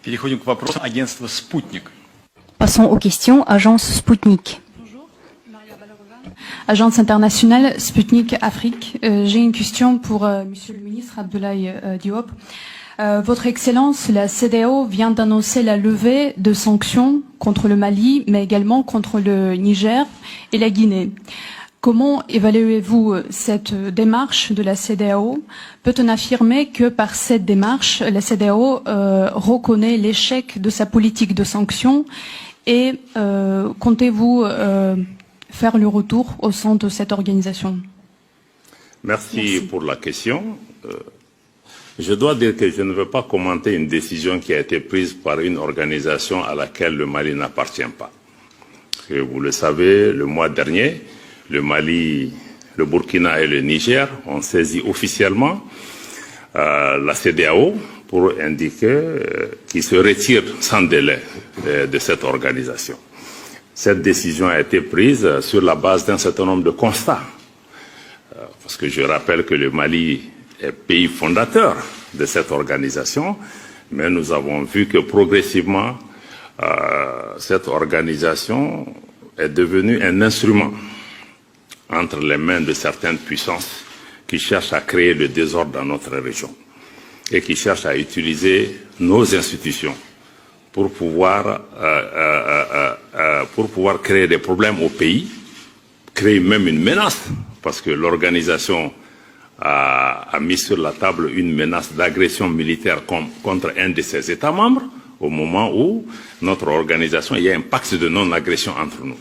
Переходим к вопросу агентства «Спутник». Passons aux questions. Agence Sputnik. Bonjour, Maria Balarova, Agence internationale Sputnik Afrique. J'ai une question pour Monsieur le ministre Abdoulaye Diop. Votre Excellence, la CEDEAO vient d'annoncer la levée de sanctions contre le Mali, mais également contre le Niger et la Guinée. Comment évaluez-vous cette démarche de la CEDEAO? Peut-on affirmer que par cette démarche, la CEDEAO reconnaît l'échec de sa politique de sanctions et comptez-vous faire le retour au sein de cette organisation? Merci pour la question. Je dois dire que je ne veux pas commenter une décision qui a été prise par une organisation à laquelle le Mali n'appartient pas. Parce que vous le savez, le mois dernier, le Mali, le Burkina et le Niger ont saisi officiellement la CEDEAO pour indiquer qu'ils se retirent sans délai de cette organisation. Cette décision a été prise sur la base d'un certain nombre de constats. Parce que je rappelle que le Mali est pays fondateur de cette organisation, mais nous avons vu que progressivement, cette organisation est devenue un instrument entre les mains de certaines puissances qui cherchent à créer le désordre dans notre région et qui cherchent à utiliser nos institutions pour pouvoir créer des problèmes au pays, créer même une menace, parce que l'organisation a mis sur la table une menace d'agression militaire contre un de ses États membres, au moment où notre organisation, il y a un pacte de non-agression entre nous.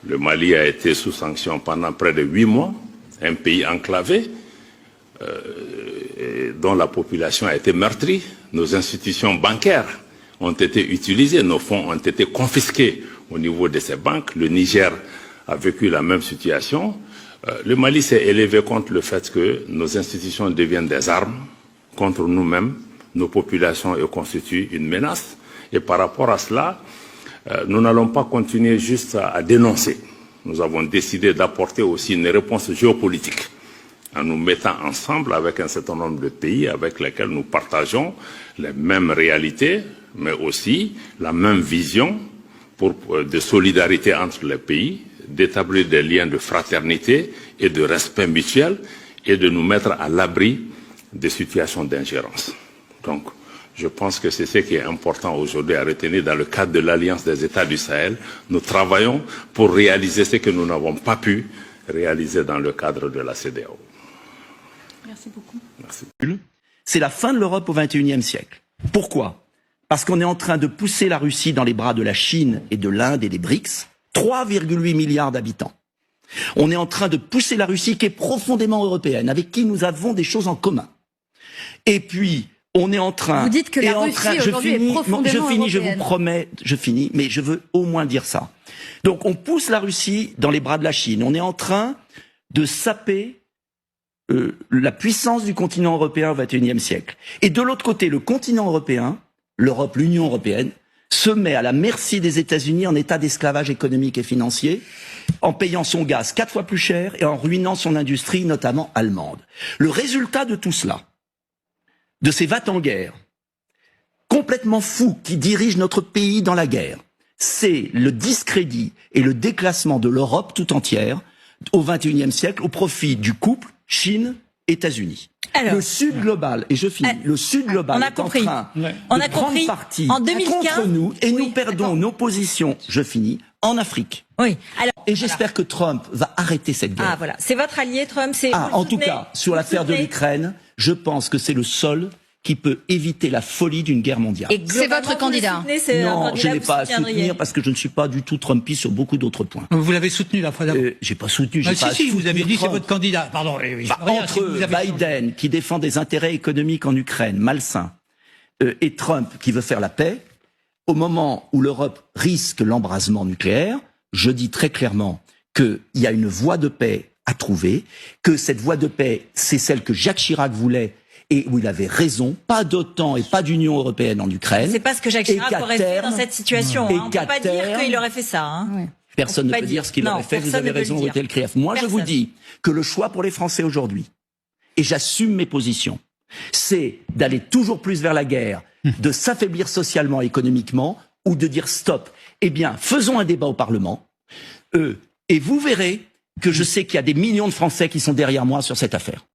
Le Mali a été sous sanction pendant près de 8 mois, un pays enclavé, dont la population a été meurtrie. Nos institutions bancaires ont été utilisées, nos fonds ont été confisqués au niveau de ces banques. Le Niger a vécu la même situation. Le Mali s'est élevé contre le fait que nos institutions deviennent des armes contre nous-mêmes, nos populations et constituent une menace. Et par rapport à cela, nous n'allons pas continuer juste à dénoncer. Nous avons décidé d'apporter aussi une réponse géopolitique en nous mettant ensemble avec un certain nombre de pays avec lesquels nous partageons les mêmes réalités, mais aussi la même vision de solidarité entre les pays, d'établir des liens de fraternité et de respect mutuel et de nous mettre à l'abri des situations d'ingérence. Donc, je pense que c'est ce qui est important aujourd'hui à retenir dans le cadre de l'Alliance des États du Sahel. Nous travaillons pour réaliser ce que nous n'avons pas pu réaliser dans le cadre de la CEDEAO. Merci beaucoup. Merci. C'est la fin de l'Europe au XXIe siècle. Pourquoi? Parce qu'on est en train de pousser la Russie dans les bras de la Chine et de l'Inde et des BRICS, 3,8 milliards d'habitants. On est en train de pousser la Russie qui est profondément européenne, avec qui nous avons des choses en commun. Et puis, on est en train... Vous dites que la Russie aujourd'hui est profondément européenne. Je vous promets, je finis, mais je veux au moins dire ça. Donc on pousse la Russie dans les bras de la Chine. On est en train de saper la puissance du continent européen au XXIe siècle. Et de l'autre côté, le continent européen, l'Europe, l'Union européenne, se met à la merci des États-Unis en état d'esclavage économique et financier, en payant son gaz 4 fois plus cher et en ruinant son industrie, notamment allemande. Le résultat de tout cela, de ces va-t-en-guerre complètement fous qui dirigent notre pays dans la guerre, c'est le discrédit et le déclassement de l'Europe tout entière au XXIe siècle au profit du couple Chine-États-Unis. Le Sud global, et je finis, le Sud global est en train de prendre parti contre nous et nous perdons nos positions, je finis, en Afrique. Oui. Alors, et j'espère que Trump va arrêter cette guerre. Ah voilà, c'est votre allié Trump, c'est en tout cas, sur l'affaire de l'Ukraine, je pense que c'est le seul qui peut éviter la folie d'une guerre mondiale. C'est votre candidat. Non, je n'ai pas à soutenir parce que je ne suis pas du tout Trumpiste sur beaucoup d'autres points. Vous l'avez soutenu la fois d'avant. J'ai pas soutenu. Si, vous avez dit c'est votre candidat. Pardon. Entre Biden qui défend des intérêts économiques en Ukraine, malsains, et Trump qui veut faire la paix, au moment où l'Europe risque l'embrasement nucléaire, je dis très clairement qu'il y a une voie de paix à trouver, que cette voie de paix, c'est celle que Jacques Chirac voulait et où il avait raison, pas d'OTAN et pas d'Union européenne en Ukraine. C'est pas ce que Jacques Chirac aurait fait dans cette situation. On ne peut pas dire qu'il aurait fait ça. Hein. Personne ne peut dire ce qu'il aurait fait, vous avez raison, Rutel Krief. Moi, je vous dis que le choix pour les Français aujourd'hui, et j'assume mes positions, c'est d'aller toujours plus vers la guerre, de s'affaiblir socialement, économiquement, ou de dire stop. Eh bien, faisons un débat au Parlement, et vous verrez que je sais qu'il y a des millions de Français qui sont derrière moi sur cette affaire.